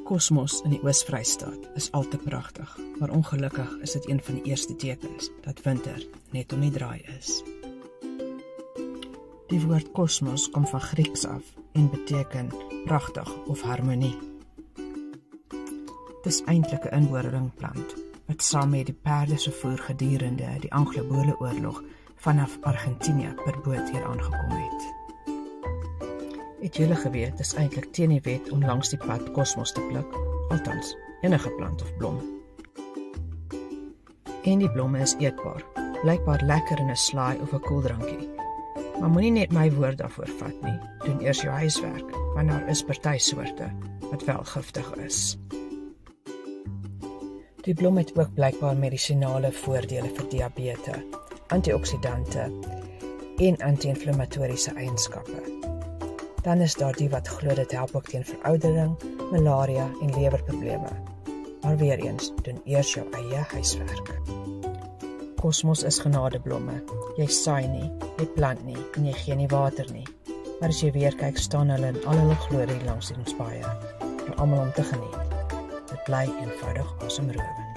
Kosmos in die Oos-Vrystaat is al te pragtig, maar ongelukkig is dit een van die eerste tekens dat winter net om die draai is. Die woord kosmos kom van Grieks af en beteken pragtig of harmonie. Dit is eintlik 'n inboorlingplant wat saam met die perde se voer gedurende die Anglo-Boereoorlog vanaf Argentinië per boot hier aangekom het. Het julle geweet, dis eintlik teen die wet om langs die pad kosmos te pluk, althans enige plant of blom. En die blomme is eetbaar, blykbaar lekker in 'n slaai of 'n koeldrankie. Maar moenie net my woord daarvoor vat nie, doen eers jou huiswerk, want daar is party soorte wat wel giftig is. Die blom het ook blykbaar medisinale voordele vir diabetes, antioksidante en anti-inflammatoriese eienskappe. Dan is daar die wat glo dit help ook teen veroudering, malaria en lewerprobleme. Maar weer eens, doen eers jou eie huiswerk. Kosmos is genadeblomme. Jy saai nie, jy plant nie en jy gee nie water nie. Maar as jy weer kyk, staan hulle in al hulle glorie langs ons paaie, vir almal om te geniet. Dit bly eenvoudig asemrowend.